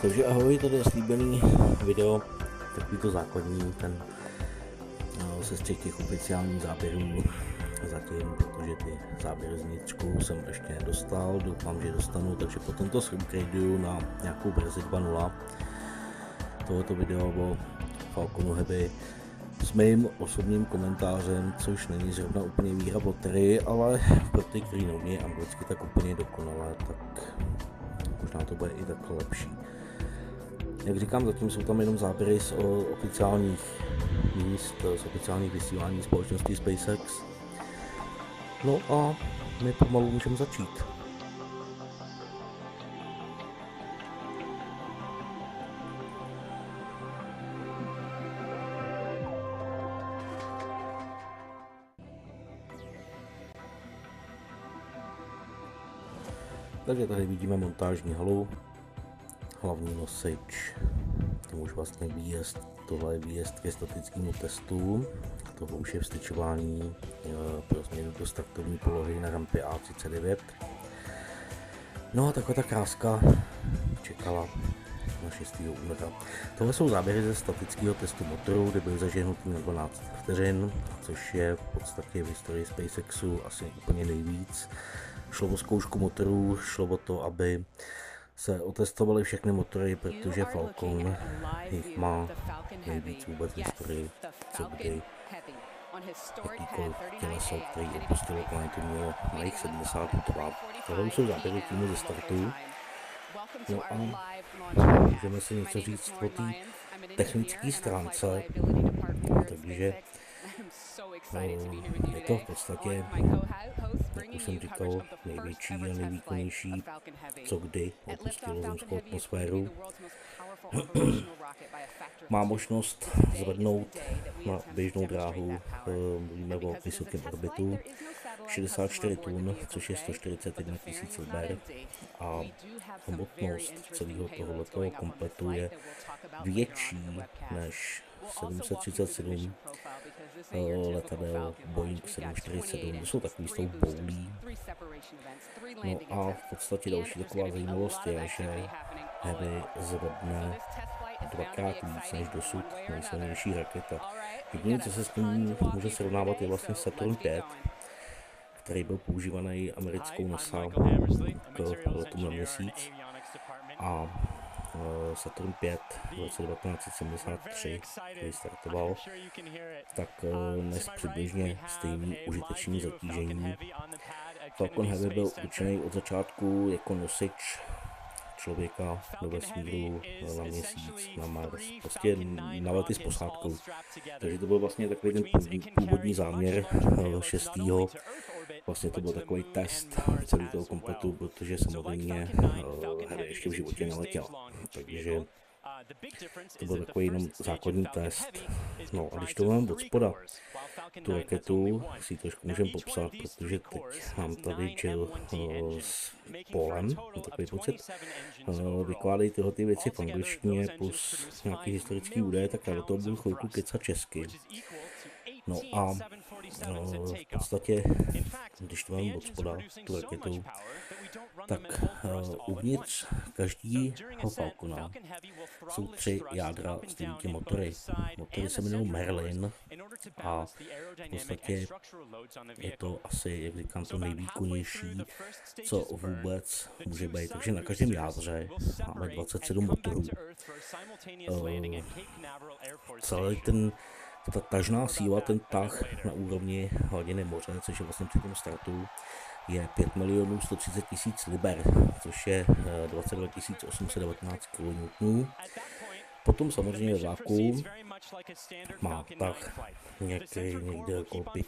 Takže ahoj, tady je slíbený video, takový to základní, ten sestřih těch oficiálních záběrů zatím, protože ty záběry z vnitřku jsem ještě nedostal, doufám, že dostanu, takže potom to screengraduju na nějakou verzi 2.0 tohoto video o Falconu Heavy s mým osobním komentářem, což není zrovna úplně výhra botery, ale pro ty, kteří neumějí anglicky tak úplně dokonale, tak možná to bude i takhle lepší. Jak říkám, zatím jsou tam jenom záběry z oficiálních míst, z oficiálních vysílání společnosti SpaceX. No a my pomalu můžeme začít. Takže tady vidíme montážní halu, hlavní nosič, to už vlastně výjezd, tohle je výjezd ke statickému testu, tohle už je vstyčování pro změnu do startovní polohy na rampě A39. No a taková ta kráska čekala na 6. února. Tohle jsou záběry ze statického testu motoru, kde byl zažehnutý na 12 vteřin, což je v podstatě v historii SpaceXu asi úplně nejvíc. Šlo o zkoušku motorů, šlo o to, aby se otestovaly všechny motory, protože Falcon jich má nejvíc vůbec v historii, co kdy jakýkoliv těleso, který opustilo planetu, mělo na jich 70 trvat. Tohle jsou záběry týmu ze startu. No a můžeme si něco říct o té technické stránce, takže je to v podstatě, jak už jsem říkal, největší a nejvýkonnější, co kdy opustilo zemskou atmosféru. Má možnost zvednout na běžnou dráhu, mluvíme o vysokém orbitu, 64 tun, což je 141 000 liber, a hmotnost celého tohoto kompletu je větší než 737 letadel Boeing 747, to jsou takový s tou boulí. No a v podstatě další taková zajímavost je, že Heavy zvedne dvakrát víc než dosud nejsilnější raketa. Jediné, co se s tím může srovnávat, je vlastně Saturn 5, který byl používaný americkou NASA k letům na měsíc, a Saturn 5 v roce 1973, který startoval, tak nes přibližně stejný užitečný zatížení. Falcon Heavy byl určený od začátku jako nosič člověka do vesmíru, na měsíc, na Mars, prostě na lety s posádkou. Takže to byl vlastně takový ten původní záměr 6. Vlastně to byl takový test celý toho kompletu, protože samozřejmě Heavy ještě v životě neletěl. Takže to byl takový jenom základní test. No a když to mám od spoda, tu raketu si trošku můžeme popsat, protože teď mám tady Jill s Polem, mám takový pocit, vykládají tyhle ty věci v angličtině plus nějaký historický údaje, tak já do toho budu chvilku kecat česky. No a v podstatě, když to mám od spoda, tu raketu, tak uvnitř každého Falcona jsou 3 jádra s 9 motory. Motory se jmenují Merlin a v podstatě je to asi, jak říkám, to nejvýkonnější, co vůbec může být. Takže na každém jádře máme 27 motorů. Celý ta tažná síla, ten tah na úrovni hladiny moře, což je vlastně při tom startu, je 5 130 000 liber, což je 22 819 kN. Potom samozřejmě vákuum má tah někde okolo 5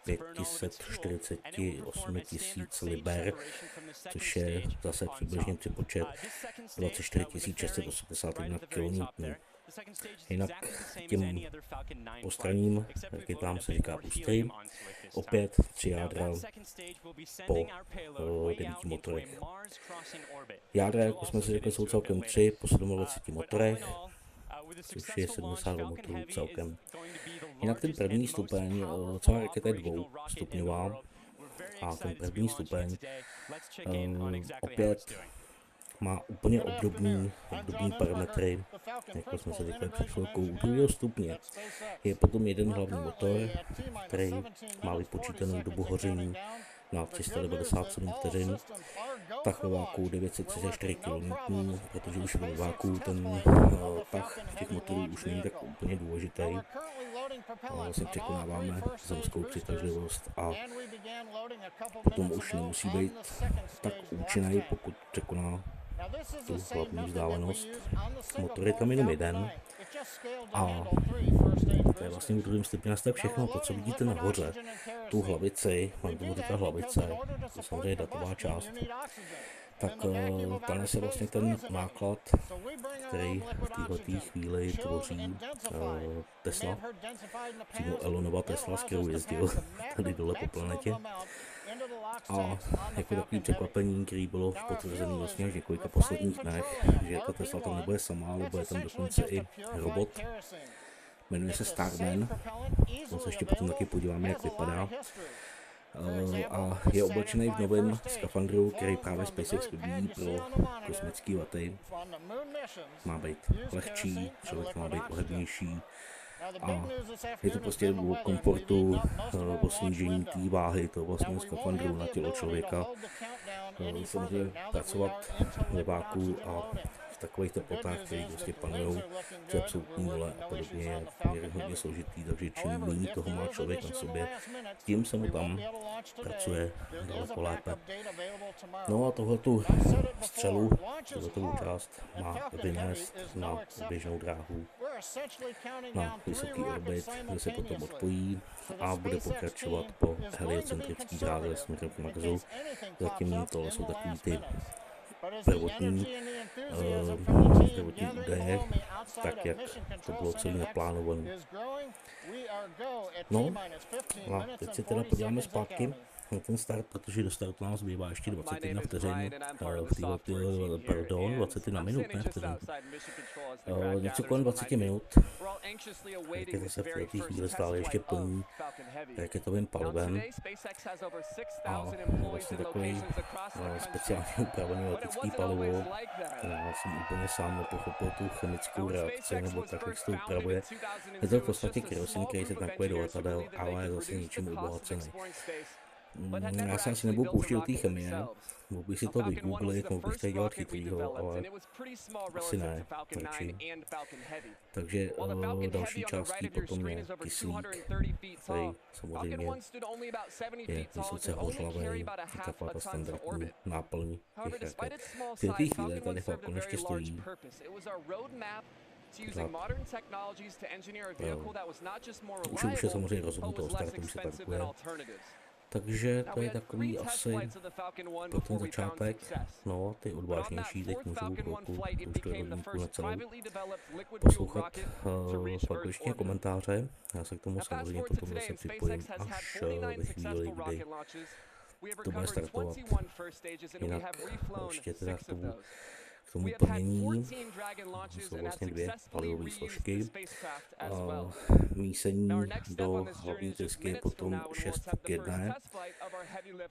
548 000 liber, což je zase přibližně přepočet 24 681 kN. Jinak těm postranním raketám se říká ústry, opět 3 jádra po 9 motorech. Jádra, jako jsme si řekli, jsou celkem 3 po 27 motorech, což je 72 motorů celkem. Jinak ten první stupeň, celá raketa je 2stupňová, a ten první stupeň opět má úplně obdobný parametry, jako jsme se říkali před chvilkou. U druhého stupně je potom jeden hlavní motor, který má vypočítanou dobu hoření na 397 vteřin, tah ve váku 934 kN, protože už ve váku ten tah těch motorů už není tak úplně důležitý. Vlastně překonáváme zemskou přitažlivost a potom už nemusí být tak účinný, pokud překoná tu hlavní vzdálenost. Motor je tam jenom jeden a to je vlastně v druhém stupni tak všechno. To, co vidíte nahoře, tu hlavici, mám tomu říká hlavice, to je samozřejmě datová část, tak ta nese vlastně ten náklad, který v této chvíli tvoří Tesla, přímo Elonova Tesla, s kterou jezdil tady dole po planetě. A jako takový překvapení, který bylo potvrzený vlastně až několika posledních dnech, že ta Tesla tam nebude sama, ale bude tam dokonce i robot. Jmenuje se Starman, on se ještě potom taky podíváme, jak vypadá. A je oblečený v novém skafandru, který právě SpaceX vyvíjí pro kosmické lety. Má být lehčí, člověk má být levnější. A je to prostě o komfortu, o snížení té váhy toho vlastního skafandru na tělo člověka. Samozřejmě pracovat ve váku a v takových teplotách, které prostě panují, při absolutní nule a podobně, je hodně složitý, takže čím méně toho má člověk na sobě, tím se mu tam pracuje daleko lépe. No a tohletu střelu, tohletovou část má vynést na běžnou dráhu, na vysoký orbit, kde se potom odpojí a bude pokračovat po heliocentrické dráze směrem k Marsu. Zatím tohle jsou takový ty prvotní údaje, tak jak to bylo celé naplánované. No a teď se teda podíváme zpátky na ten start, protože do startu nás zbývá ještě 21 vteřin, 21 minut, ne vteřin. Něco kolem 20 minut. Raketa se v této chvíli stále ještě plní raketovým palivem a vlastně takový speciálně upravený letecký palivo. Já jsem úplně sám nepochopil tu chemickou reakci, nebo tak, jak se to upravuje. Je to v podstatě kerosin, který se tankuje do letadel, ale je zase ničím obohacený. Já se asi nebudu pouštět do té chemie, mohl bych si to vygooglit, mohl bych tady dělat chytrýho, ale asi ne, radši. Takže další částí potom je kyslík, který samozřejmě je vysoce hořlavý, taková ta standardní náplň těch raket. V této chvíli tady Falcon ještě stojí. Už je samozřejmě rozhodnuto o startu, už se tankuje. Takže to je takový asi pro ten začátek. No, ty odvážnější teď můžou chvilku, už to je hodinku na celou, poslouchat pak ještě komentáře. Já se k tomu samozřejmě potom zase připojím až ve chvíli, kdy to bude startovat. Jinak ještě teda k tomu plnění jsou vlastně dvě palivové složky. Mísení do hlavní trysky je potom 6:1.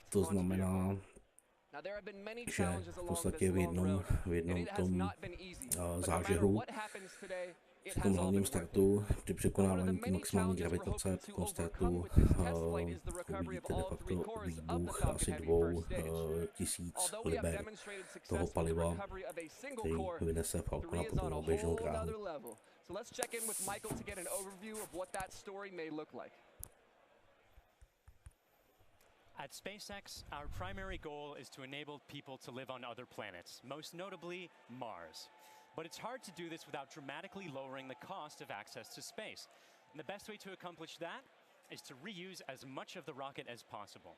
To znamená, že v podstatě v jednom tom zážehu při tom hlavním startu, při překonávání maximální gravitace, při tom startu uvidíte de facto výbuch asi 2000 liber toho paliva, který vynese Falcona potom na běžnou dráhu. At SpaceX, our primary goal is to enable people to live on other planets, most notably Mars. But it's hard to do this without dramatically lowering the cost of access to space. And the best way to accomplish that is to reuse as much of the rocket as possible.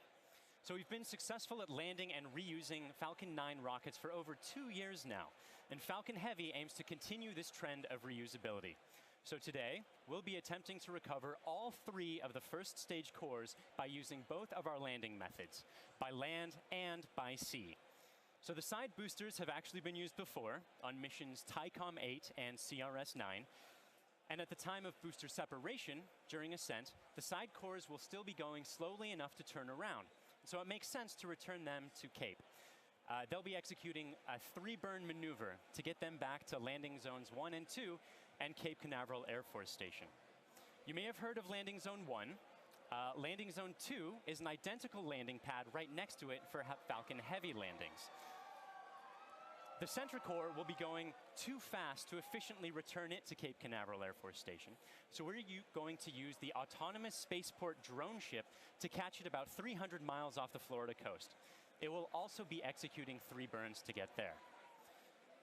So we've been successful at landing and reusing Falcon 9 rockets for over 2 years now, and Falcon Heavy aims to continue this trend of reusability. So today, we'll be attempting to recover all 3 of the first stage cores by using both of our landing methods, by land and by sea. So the side boosters have actually been used before on missions TICOM 8 and CRS 9. And at the time of booster separation, during ascent, the side cores will still be going slowly enough to turn around. So it makes sense to return them to Cape. they'll be executing a 3-burn maneuver to get them back to landing zones 1 and 2 and Cape Canaveral Air Force Station. You may have heard of landing zone 1. Landing zone 2 is an identical landing pad right next to it for Falcon Heavy landings. The Centricore will be going too fast to efficiently return it to Cape Canaveral Air Force Station, so we're going to use the autonomous spaceport drone ship to catch it about 300 miles off the Florida coast. It will also be executing 3 burns to get there.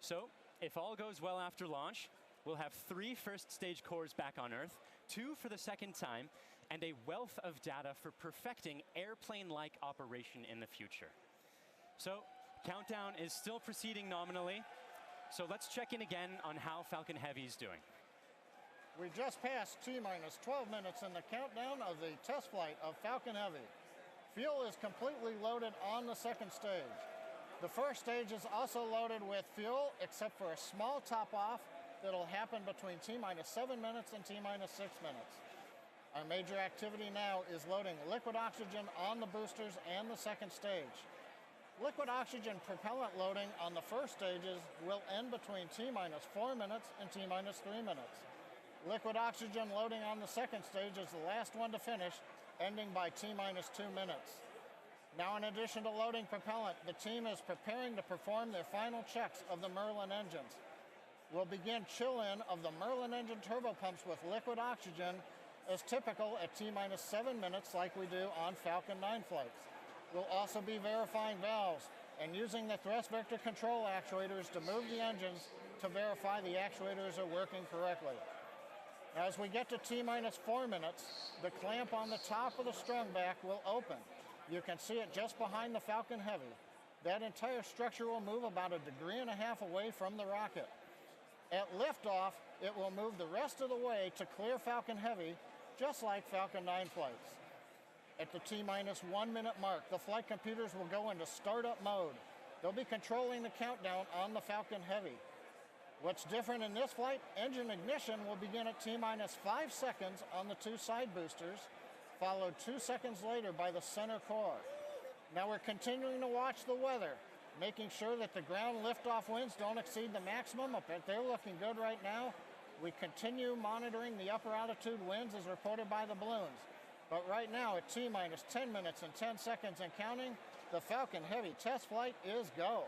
So, if all goes well after launch, we'll have 3 first stage cores back on Earth, 2 for the second time, and a wealth of data for perfecting airplane-like operation in the future. So, countdown is still proceeding nominally, so let's check in again on how Falcon Heavy is doing. We just passed T-minus 12 minutes in the countdown of the test flight of Falcon Heavy. Fuel is completely loaded on the second stage. The first stage is also loaded with fuel, except for a small top-off that'll happen between T-minus 7 minutes and T-minus 6 minutes. Our major activity now is loading liquid oxygen on the boosters and the second stage. Liquid oxygen propellant loading on the first stages will end between T-minus 4 minutes and T-minus 3 minutes. Liquid oxygen loading on the second stage is the last one to finish, ending by T-minus 2 minutes. Now, in addition to loading propellant, the team is preparing to perform their final checks of the Merlin engines. We'll begin chill-in of the Merlin engine turbopumps with liquid oxygen as typical at T-minus 7 minutes like we do on Falcon 9 flights. We'll also be verifying valves and using the thrust vector control actuators to move the engines to verify the actuators are working correctly. As we get to T-minus 4 minutes, the clamp on the top of the strung back will open. You can see it just behind the Falcon Heavy. That entire structure will move about 1.5 degrees away from the rocket. At liftoff, it will move the rest of the way to clear Falcon Heavy, just like Falcon 9 flights. At the T-minus 1 minute mark, the flight computers will go into startup mode. They'll be controlling the countdown on the Falcon Heavy. What's different in this flight, engine ignition will begin at T-minus 5 seconds on the 2 side boosters, followed 2 seconds later by the center core. Now we're continuing to watch the weather, making sure that the ground liftoff winds don't exceed the maximum, but they're looking good right now. We continue monitoring the upper altitude winds as reported by the balloons. But right now, at T-minus 10 minutes and 10 seconds and counting, the Falcon Heavy test flight is go.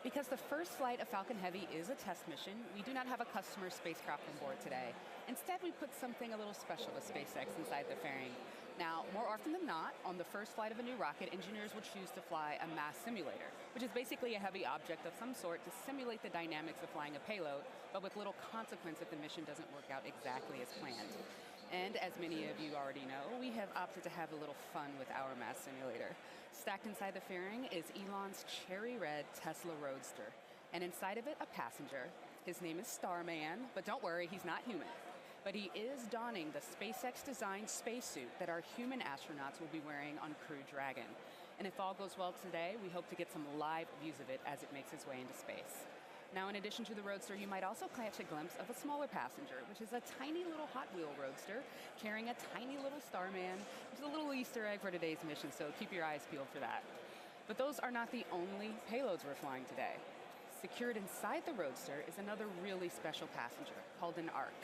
Because the first flight of Falcon Heavy is a test mission, we do not have a customer spacecraft on board today. Instead, we put something a little special with SpaceX inside the fairing. Now, more often than not, on the first flight of a new rocket, engineers will choose to fly a mass simulator, which is basically a heavy object of some sort to simulate the dynamics of flying a payload, but with little consequence if the mission doesn't work out exactly as planned. And as many of you already know, we have opted to have a little fun with our mass simulator. Stacked inside the fairing is Elon's cherry red Tesla Roadster, and inside of it, a passenger. His name is Starman, but don't worry, he's not human. But he is donning the SpaceX-designed spacesuit that our human astronauts will be wearing on Crew Dragon. And if all goes well today, we hope to get some live views of it as it makes its way into space. Now, in addition to the Roadster, you might also catch a glimpse of a smaller passenger, which is a tiny little Hot Wheel Roadster carrying a tiny little Starman, which is a little Easter egg for today's mission, so keep your eyes peeled for that. But those are not the only payloads we're flying today. Secured inside the Roadster is another really special passenger called an ARC.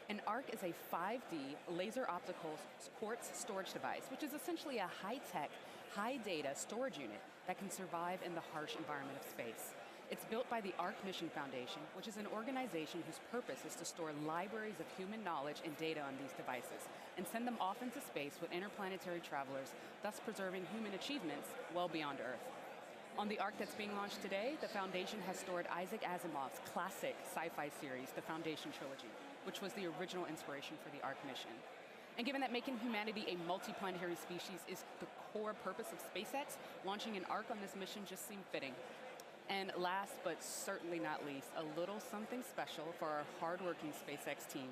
An ARC is a 5D laser optical quartz storage device, which is essentially a high-tech, high-data storage unit that can survive in the harsh environment of space. It's built by the ARC Mission Foundation, which is an organization whose purpose is to store libraries of human knowledge and data on these devices and send them off into space with interplanetary travelers, thus preserving human achievements well beyond Earth. On the ARC that's being launched today, the Foundation has stored Isaac Asimov's classic sci-fi series, The Foundation Trilogy, which was the original inspiration for the ARC mission. And given that making humanity a multiplanetary species is the core purpose of SpaceX, launching an ARC on this mission just seemed fitting. And last but certainly not least, a little something special for our hardworking SpaceX team.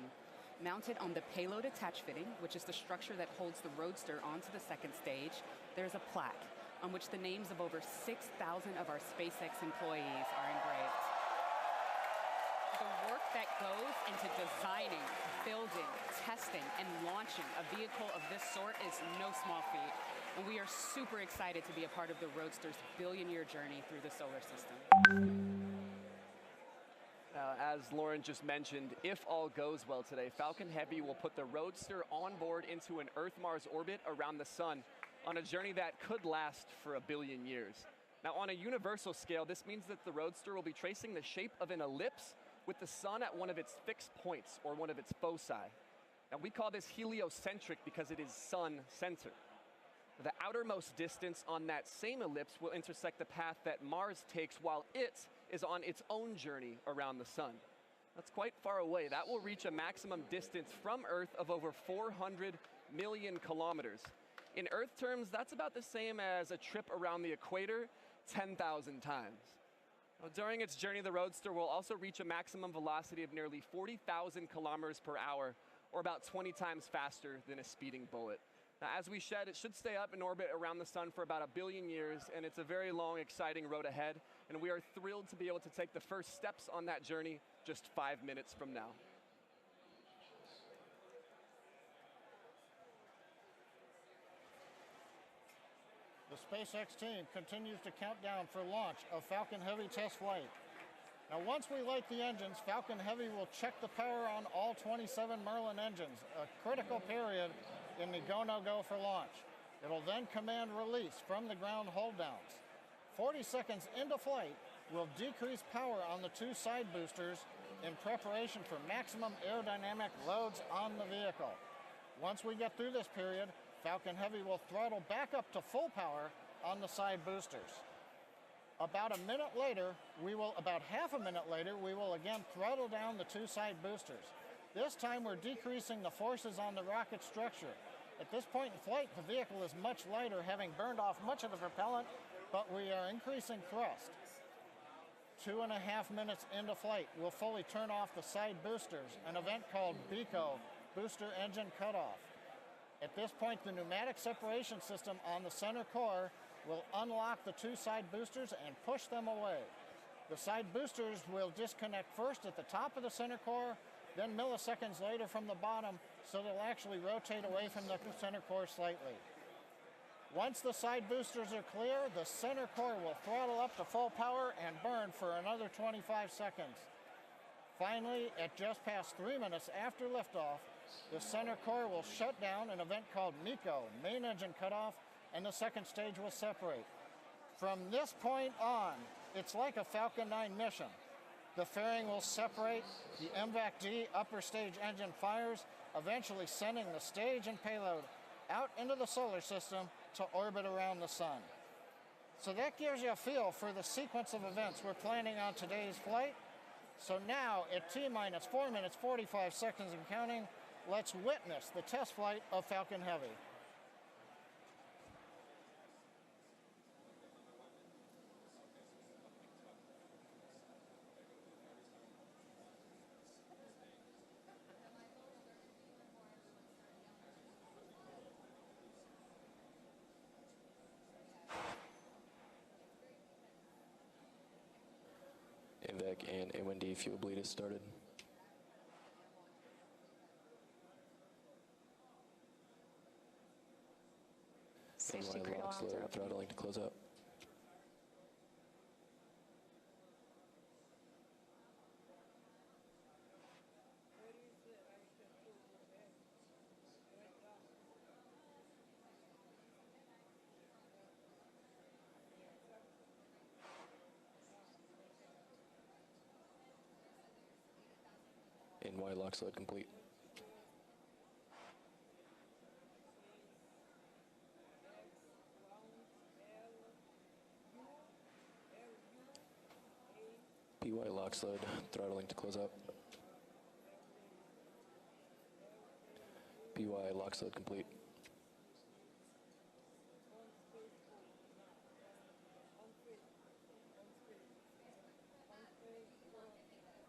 Mounted on the payload attach fitting, which is the structure that holds the Roadster onto the second stage, there's a plaque on which the names of over 6,000 of our SpaceX employees are engraved. The work that goes into designing, building, testing, and launching a vehicle of this sort is no small feat. and we are super excited to be a part of the Roadster's billion-year journey through the solar system. As Lauren just mentioned, if all goes well today, Falcon Heavy will put the Roadster on board into an Earth-Mars orbit around the sun on a journey that could last for 1 billion years. Now, on a universal scale, this means that the Roadster will be tracing the shape of an ellipse with the sun at one of its fixed points, or one of its foci. Now, we call this heliocentric because it is sun-centered. The outermost distance on that same ellipse will intersect the path that Mars takes while it is on its own journey around the sun. That's quite far away. That will reach a maximum distance from Earth of over 400 million kilometers. In Earth terms, that's about the same as a trip around the equator 10,000 times. Now, during its journey, the Roadster will also reach a maximum velocity of nearly 40,000 kilometers per hour, or about 20 times faster than a speeding bullet. Now, as we said, it should stay up in orbit around the sun for about 1 billion years, and it's a very long, exciting road ahead, and we are thrilled to be able to take the first steps on that journey just 5 minutes from now. The SpaceX team continues to count down for launch of Falcon Heavy test flight. Now, once we light the engines, Falcon Heavy will check the power on all 27 Merlin engines, a critical period in the go-no-go for launch. It'll then command release from the ground hold-downs. 40 seconds into flight, we'll decrease power on the 2 side boosters in preparation for maximum aerodynamic loads on the vehicle. Once we get through this period, Falcon Heavy will throttle back up to full power on the side boosters. About half a minute later, we will again throttle down the 2 side boosters. This time we're decreasing the forces on the rocket structure. At this point in flight, the vehicle is much lighter, having burned off much of the propellant, but we are increasing thrust. 2.5 minutes into flight, we'll fully turn off the side boosters, an event called BECO, Booster Engine Cutoff. At this point, the pneumatic separation system on the center core will unlock the 2 side boosters and push them away. The side boosters will disconnect first at the top of the center core, then milliseconds later from the bottom, so they'll actually rotate away from the center core slightly. Once the side boosters are clear, the center core will throttle up to full power and burn for another 25 seconds. Finally, at just past 3 minutes after liftoff, the center core will shut down, an event called MECO, Main Engine Cutoff, and the second stage will separate. From this point on, it's like a Falcon 9 mission. The fairing will separate, the MVAC-D upper stage engine fires, eventually sending the stage and payload out into the solar system to orbit around the sun. So that gives you a feel for the sequence of events we're planning on today's flight. So now, at T-minus 4 minutes, 45 seconds and counting, let's witness the test flight of Falcon Heavy. MVAC and A1D fuel bleed has started. Safety NY critical lock slow, arms are open. throttling to close up. NY lock slide complete. PY lock slide, throttling to close up. PY lock slide complete.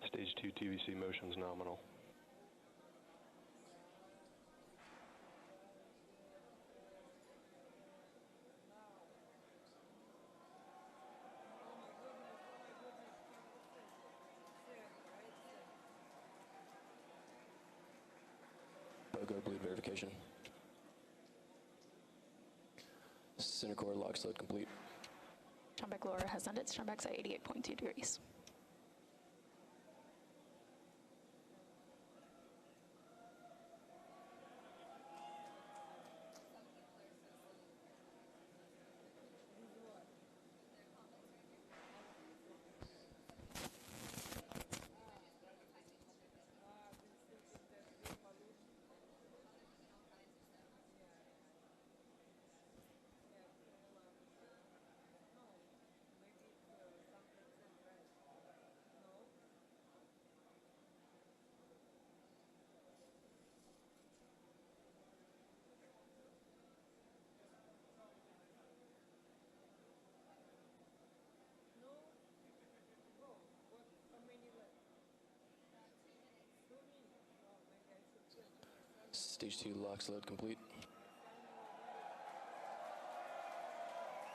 Stage 2 TVC motion's nominal. BOGO bleed verification. Center core lock sled complete. Strombeck lower has ended. Strombeck's at 88.2 degrees. Stage 2 lock sled complete.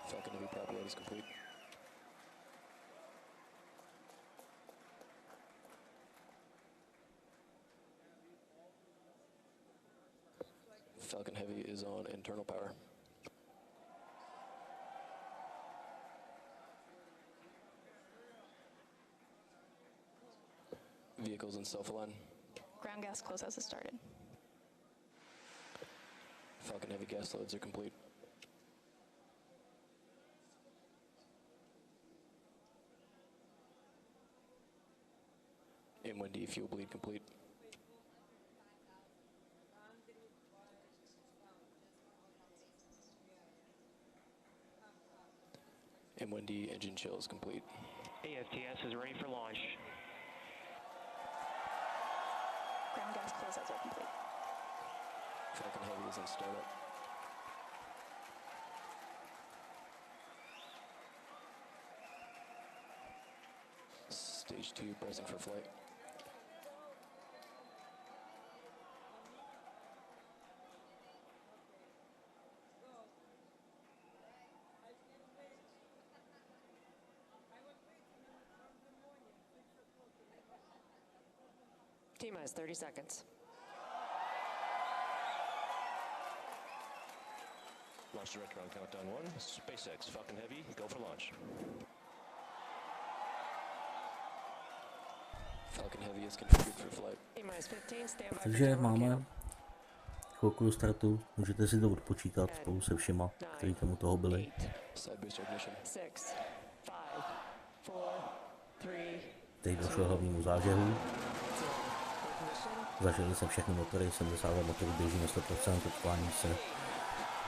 Falcon Heavy prop load is complete. Falcon Heavy is on internal power. Vehicles in self-align. Ground gas closeouts has started. Falcon Heavy gas loads are complete. M1D fuel bleed complete. M1D engine chill is complete. AFTS is ready for launch. Ground gas closeouts are complete. Falcon Heavy is in startup. Stage 2 pressing for flight. T-minus 30 seconds. Launch director on countdown 1. SpaceX Falcon Heavy, go for launch. Falcon Heavy is configured for flight. T-minus 15, stand by. Takže máme chvilku do startu, můžete si to odpočítat spolu se všema, kteří tomu toho byli. Teď došlo hlavnímu zážehu. Zažili se všechny motory, 72 motorů běží na 100%, odklání se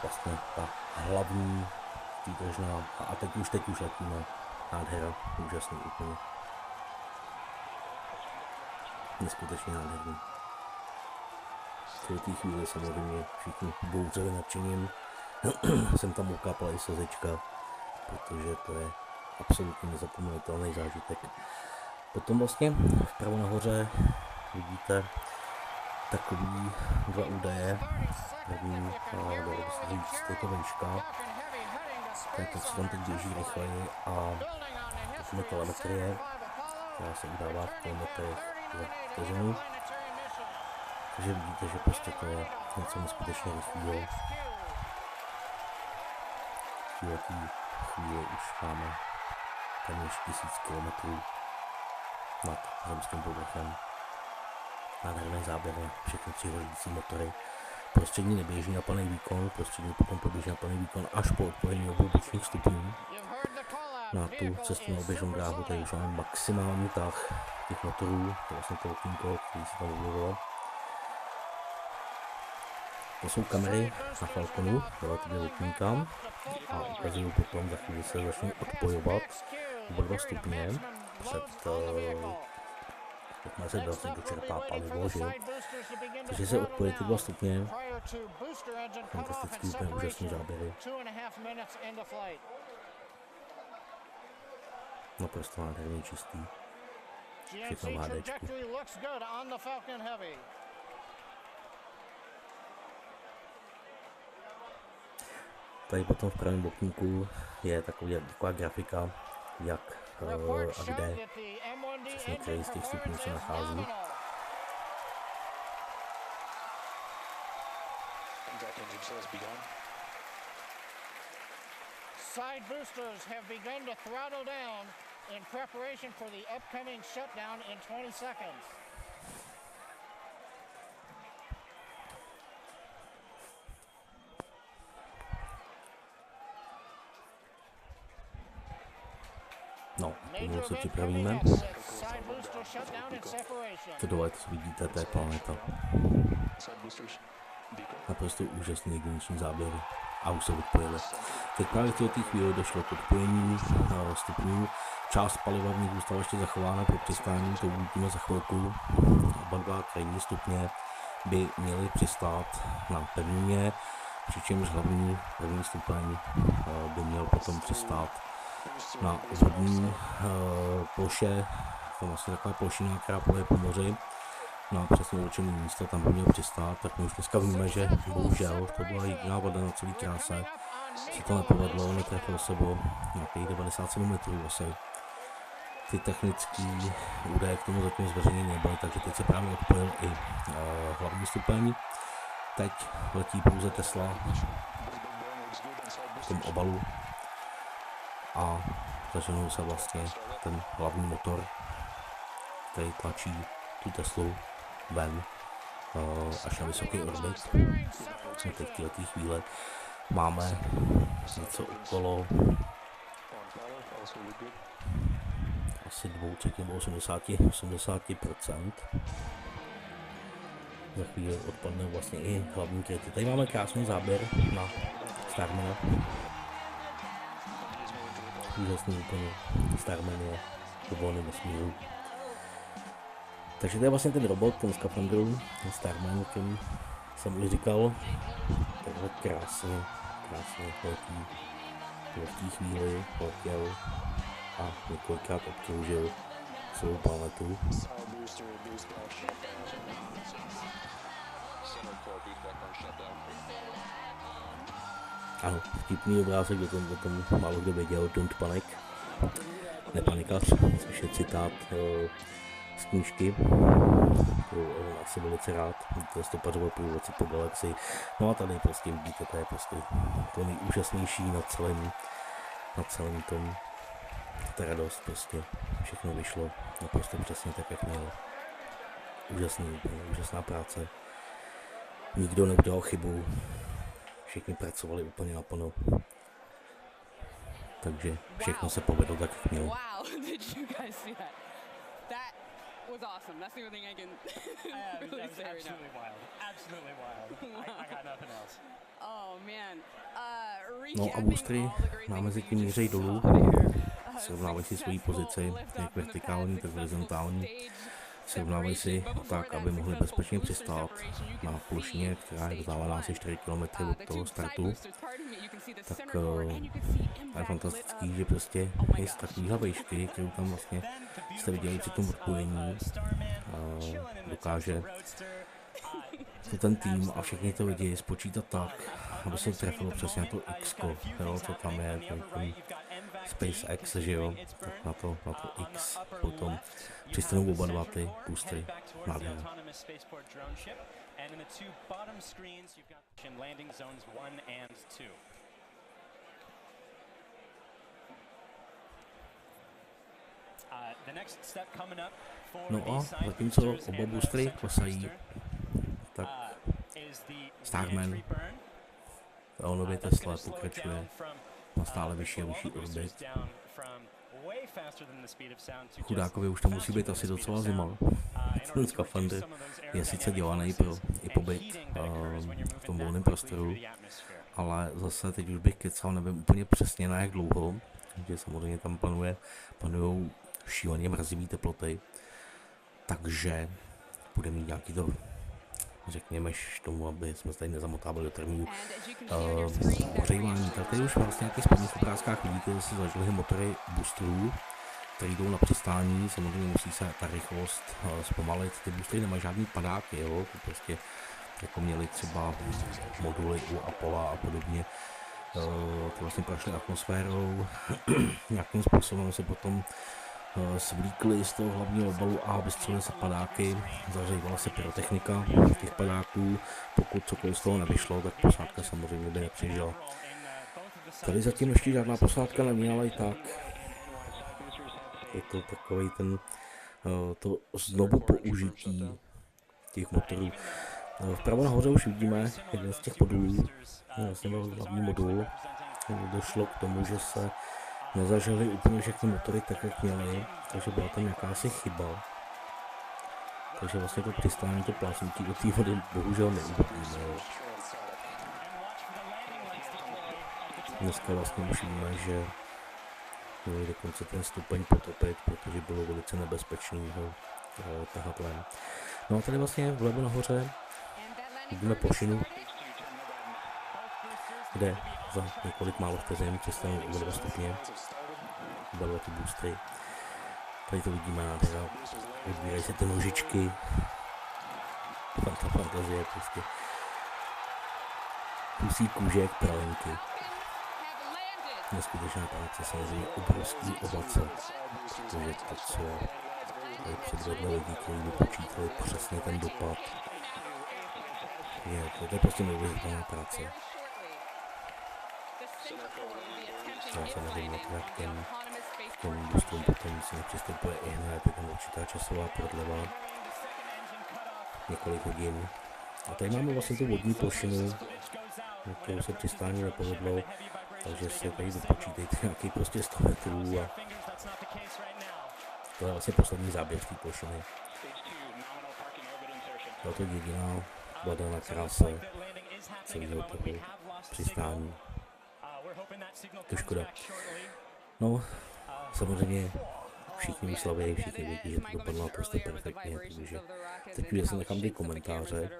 vlastně ta hlavní výdržná a teď už letíme. Nádhera, úžasný úplně. Neskutečně nádherný. V té chvíli samozřejmě všichni bouřili nadšením. Jsem tam ukápal i slzečka, protože to je absolutně nezapomenutelný zážitek. Potom vlastně vpravo nahoře vidíte takový dva údaje. První, dalo by se říct, je to výška. To je to, co tam teď běží rychleji a potom je telemetrie, která se udává v kilometrech za vteřinu. Takže vidíte, že prostě to je něco neskutečně rychlého. V této chvíli už máme téměř 1000 km nad zemským povrchem. Nádherné záběry, všechny tři hořící motory. Prostřední neběží na plný výkon, prostřední potom poběží na plný výkon až po odpojení obou bočních stupňů. Na tu cestovnou běžnou dráhu tady už máme maximální tah těch motorů, to je vlastně to okýnko, který se tam objevilo. To jsou kamery na Falconu, relativně okýnka a ukazují potom, za chvíli se začnou odpojovat oba dva stupně před jakmile se vlastně dočerpá palivo, že? Takže se odpojí ty dva stupně. Fantastický, úplně úžasný záběry. Naprosto nádherný, čistý. Všechno v HDčku. Tady potom v pravém okýnku je taková grafika, jak a kde přesně který z těch stupňů se nachází. side boosters have begun to throttle down in preparation for the upcoming shutdown in 20 seconds. No, tomu se připravíme. Tohle, co vidíte, to je planeta. Naprosto úžasný jedinečný záběry. A už se odpojili. Teď právě v této chvíli došlo k odpojení stupňů. Část paliva v nich zůstala ještě zachována pro přistání, to uvidíme za chvilku. Oba dva krajní stupně by měly přistát na pevnině, přičemž hlavní první stupeň by měl potom přistát na vodní ploše, to je vlastně taková plošina, která pluje po moři, na přesně určené místo, tam by měl přistát, tak my už dneska víme, že bohužel to byla jediná voda na celý kráse, se to nepovedlo, netrefilo se o nějakých 97 metrů asi. Ty technické údaje k tomu zatím zveřejněny nebyly, takže teď se právě odpojil i hlavní stupeň. Teď letí pouze Tesla v tom obalu a zaženou se vlastně ten hlavní motor, který tlačí tu Teslu ven až na vysoký orbit. Teď v této chvíli máme něco okolo asi 2/3 nebo 80%. Za chvíli odpadne vlastně i hlavní kryty. Tady máme krásný záběr na Starmana. Úžasný úplně. Starman je do volného vesmíru. Takže to je vlastně ten robot, ten skafandru, ten Starman, který jsem už říkal. Takhle krásně letí. V té chvíli letěl a několikrát obkroužil celou planetu. Ano, vtipný obrázek, o tom málo kdo věděl, don't panic, nepanikař, což je citát z knížky, kterou asi velice rád, to je stopařoval průvodce po galaxii. No a tady prostě vidíte, to je prostě to nejúžasnější na celém tom, ta radost prostě, všechno vyšlo naprosto přesně tak, jak mělo. Úžasná práce, nikdo neudělal chybu, všichni pracovali úplně naplno, takže všechno se povedlo tak, jak mělo. Was awesome. That's the only thing I can really say right now. Absolutely wild. I got nothing else. Oh man. No a boostry nám mezi tím mířejí dolů, srovnávají si svoji pozici, jak vertikální, tak horizontální. Srovnávají si tak, aby mohli bezpečně přistát na plošině, která je vzdálená asi 4 km od toho startu. Tak je fantastický, že prostě je z takovýhle vejšky, kterou tam vlastně jste viděli při tom odpojení, dokáže to ten tým a všichni to lidi spočítat tak, aby se trefilo přesně na to X-ko, co tam je, ten SpaceX, že jo, tak na to X potom přistanou oba dva ty boostry. Nádherné. No a zatímco oba boostry klesají, tak Starman Leonově Tesla pokračuje na stále vyšší a vyšší orbit. Chudákovi už to musí být asi docela zima. Ten skafandr je sice dělaný pro i pobyt v tom volném prostoru, ale zase teď už bych kecal, nevím úplně přesně na jak dlouho, že samozřejmě tam panují šíleně mrazivý teploty, takže bude mít nějaký to, řekněme, tomu, aby jsme se tady nezamotávali do termínu ohřívání. Tak tady už vlastně nějakých spodních obrázkách vidíte, že se zažily motory boosterů, které jdou na přistání, samozřejmě musí se ta rychlost zpomalit, ty boostery nemají žádný padáky, jo? To prostě jako měli třeba moduly u Apollo a podobně, ty vlastně prošly atmosférou, nějakým způsobem se potom svlíkli z toho hlavního obalu a vystřelili se padáky, zahřívala se pyrotechnika těch padáků, pokud cokoliv z toho nevyšlo, tak posádka samozřejmě by nepřežila. Tady zatím ještě žádná posádka není, ale i tak je to takový ten to znovu použití těch motorů. Vpravo nahoře už vidíme jeden z těch modulů, vlastně byl hlavní modul. Došlo k tomu, že se nezažily úplně všechny motory tak, jak měly, takže byla tam jakási chyba. Takže vlastně to přistání, to plásnutí do té vody bohužel neuvidíme. Dneska vlastně už víme, že měli dokonce ten stupeň potopit, protože bylo velice nebezpečný ho tahat ven. No a tady vlastně vlevo nahoře vidíme plošinu, kde za několik málo vteřin přistane o 2 stupně. Oba ty boostry. Tady to vidíme nádhera. Odbírají se ty nožičky. Ta fantazie prostě. Kusí kůže jak pralenky. Neskutečná práce, samozřejmě obrovský ovace. Protože to, co tady předvedli lidi, kteří vypočítali přesně ten dopad. To je prostě neuvěřitelná práce. Já samozřejmě k těm boostům potom se nepřistupuje i hned, je tam určitá časová prodleva, několik hodin. A tady máme vlastně tu vodní plošinu, kterou se přistání nepovedlo, takže si tady vypočítejte nějaký prostě 100 metrů a to je vlastně poslední záběr z té plošiny. Byla to jediná voda na kráse celého toho přistání. To škoda. No, samozřejmě všichni vyslaví, všichni vědí, že to dopadlo naprosto perfektně, takže teď už se nechám ty komentáře.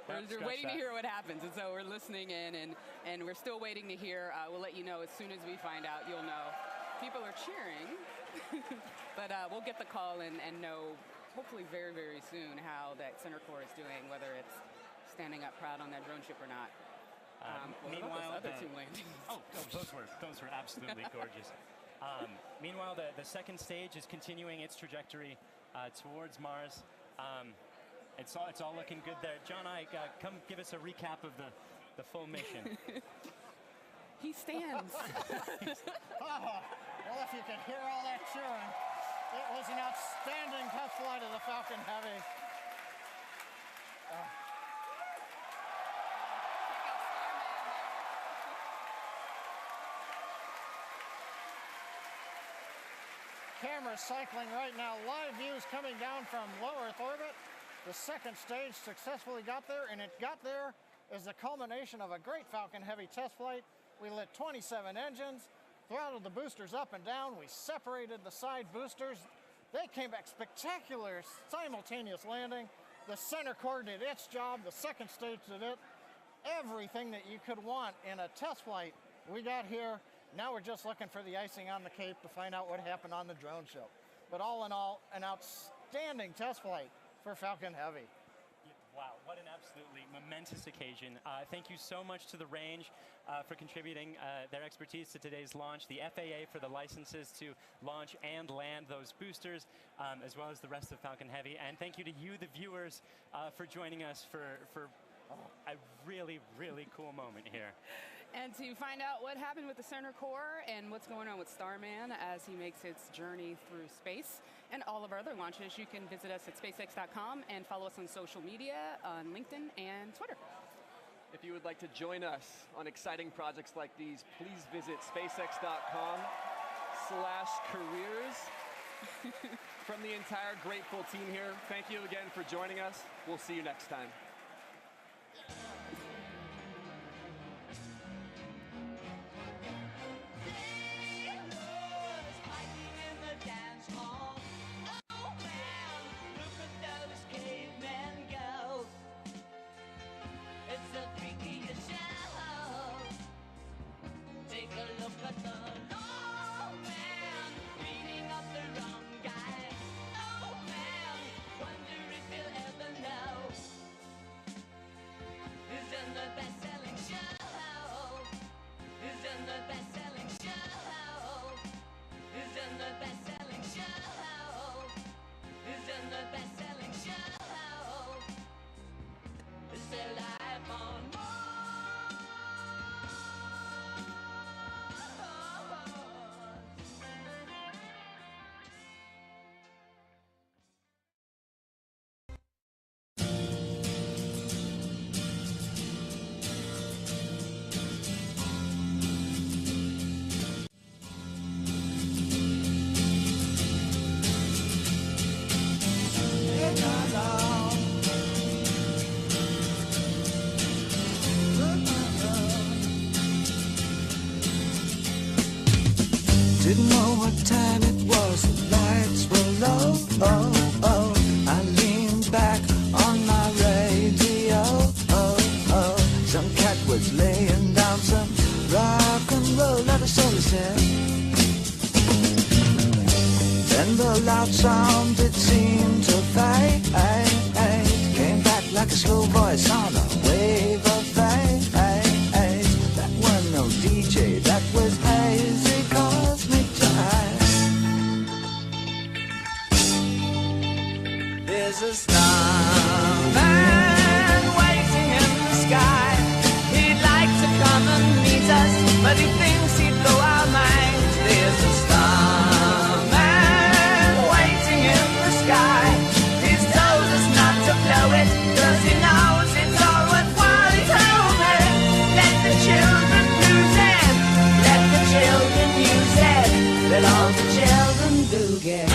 We're waiting to hear what happens, and so we're listening in, and we're still waiting to hear. We'll let you know as soon as we find out. You'll know. People are cheering, but we'll get the call and know hopefully very, very soon how that center core is doing, whether it's standing up proud on that drone ship or not. Meanwhile, other two landings. those were absolutely gorgeous. Meanwhile, the second stage is continuing its trajectory towards Mars. It's all looking good there. John Ike, come give us a recap of the full mission. He stands. Well, if you could hear all that cheering, it was an outstanding test flight of the Falcon Heavy. Cameras cycling right now. Live views coming down from low Earth orbit. The second stage successfully got there, and it got there as the culmination of a great Falcon Heavy test flight. We lit 27 engines, throttled the boosters up and down. We separated the side boosters. They came back spectacular, simultaneous landing. The center core did its job. The second stage did it. Everything that you could want in a test flight, we got here. Now we're just looking for the icing on the cake to find out what happened on the drone show. But all in all, an outstanding test flight for Falcon Heavy. Wow, what an absolutely momentous occasion. Thank you so much to the range for contributing their expertise to today's launch, the FAA for the licenses to launch and land those boosters, as well as the rest of Falcon Heavy. And thank you to you, the viewers, for joining us for a really, really cool moment here. And to find out what happened with the center core and what's going on with Starman as he makes its journey through space and all of our other launches, you can visit us at SpaceX.com and follow us on social media on LinkedIn and Twitter. If you would like to join us on exciting projects like these, please visit SpaceX.com/careers. From the entire grateful team here, thank you again for joining us. We'll see you next time. Didn't know what time it was, the lights were low. I leaned back on my radio. Some cat was laying down some rock and roll, let us all listen. Then the loud sound, it seemed to fade. Came back like a slow voice on a wave of fate. That was no DJ, that was hazy cosmic jive. There's a starman waiting in the sky. He'd like to come and meet us, but he thinks he'd blow our minds. There's a starman waiting in the sky. He's told us not to blow it, 'cause he knows it's all worthwhile. He told me, let the children lose it, let the children use it, let all the children do get.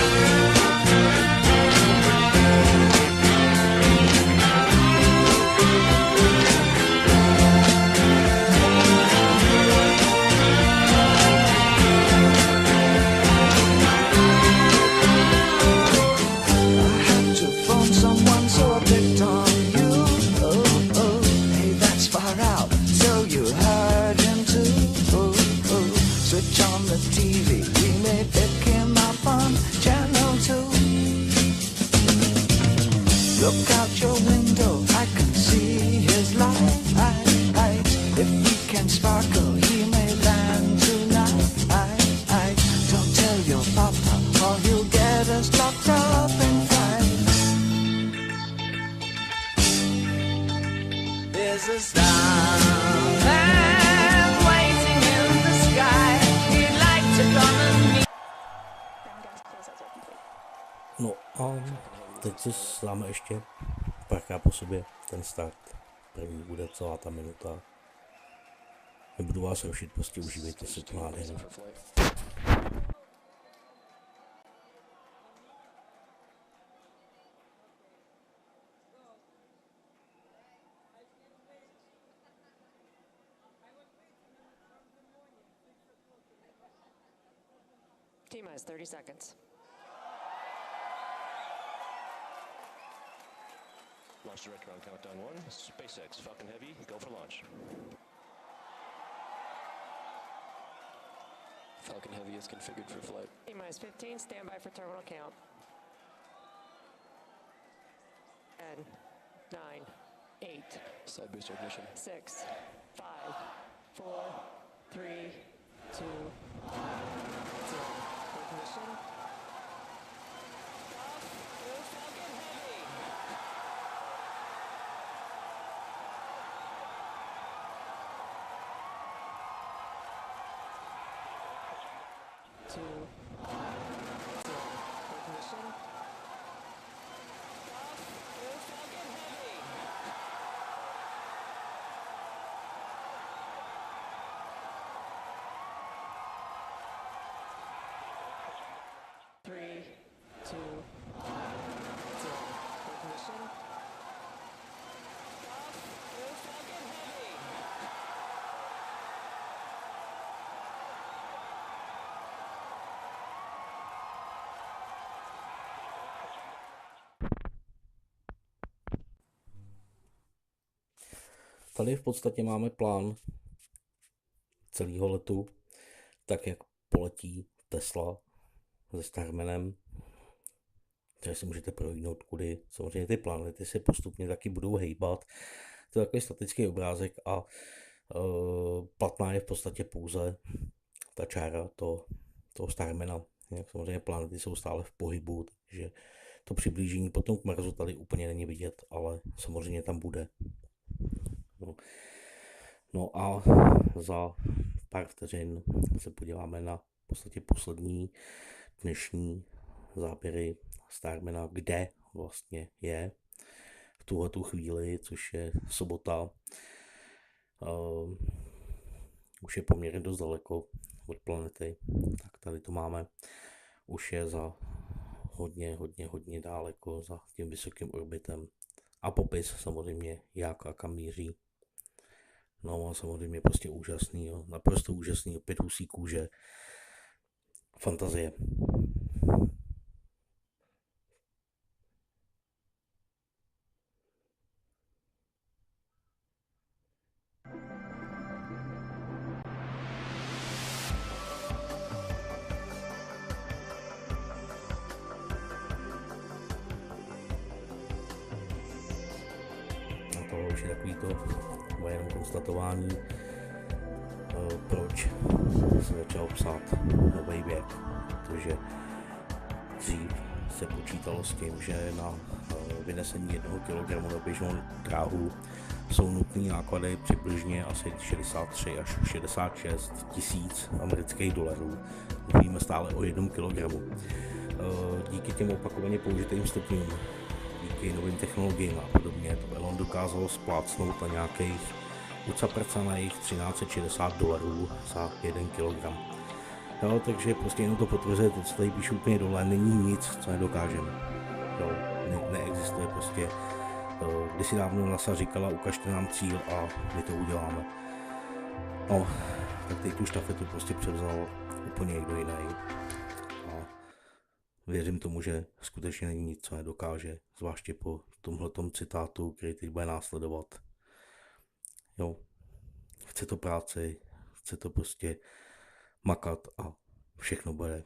Switch on the TV, we may pick him up on channel 2. Look out your window, I can see his light. If we can sparkle, he may land tonight. Don't tell your papa, or he'll get us locked up in fight. There's a starman waiting in the sky. He'd like to come and meet. No a teď si dáme ještě párkrát po sobě ten start. První bude celá ta minuta. Nebudu vás rušit, prostě užívejte si to nádherně. T-minus 30 seconds. Launch director on countdown 1. SpaceX Falcon Heavy, go for launch. Falcon Heavy is configured for flight. T-minus 15, stand by for terminal count. 10, 9, 8. Side booster ignition. 6, 5, 4, 3, 2, 0. Ignition. Falcon Heavy. 2, 0. Ignition. Falcon Heavy. 3, 2, 0. Ignition. Falcon Heavy. Tady v podstatě máme plán celého letu, tak jak poletí Tesla se Starmanem, takže si můžete prohlídnout kudy. Samozřejmě ty planety se postupně taky budou hejbat. To je takový statický obrázek a platná je v podstatě pouze ta čára toho Starmana. Samozřejmě planety jsou stále v pohybu, takže to přiblížení potom k Marsu tady úplně není vidět, ale samozřejmě tam bude. No a za pár vteřin se podíváme na v podstatě poslední dnešní záběry Starmana, kde vlastně je v tuhletu chvíli, což je sobota. Už je poměrně dost daleko od planety, tak tady to máme. Už je za hodně daleko za tím vysokým orbitem. A popis samozřejmě jak a kam míří. No a samozřejmě prostě úžasný, jo. Naprosto úžasný, opět husí kůže. fantazie. To už je takový to jenom konstatování, proč se začal psát nový věk, protože dřív se počítalo s tím, že na vynesení 1 kg na běžnou dráhu jsou nutné náklady přibližně asi 63 až 66 tisíc amerických dolarů. Mluvíme stále o 1 kg. Díky těm opakovaně použitým stupňům, díky novým technologiím a podobně, to Elon dokázal splácnout na nějakých ucaprcaných 1360 dolarů za 1 kg. Jo, takže prostě jenom to potvrzuje to, co tady píšu úplně dole, není nic, co nedokážeme. Jo, neexistuje prostě. Kdysi dávno NASA říkala, ukažte nám cíl a my to uděláme. No, tak teď tu štafetu prostě převzal úplně někdo jiný. A věřím tomu, že skutečně není nic, co nedokáže, zvláště po tomhletom citátu, který teď bude následovat. Jo, chce to práci, chce to prostě makat a všechno bude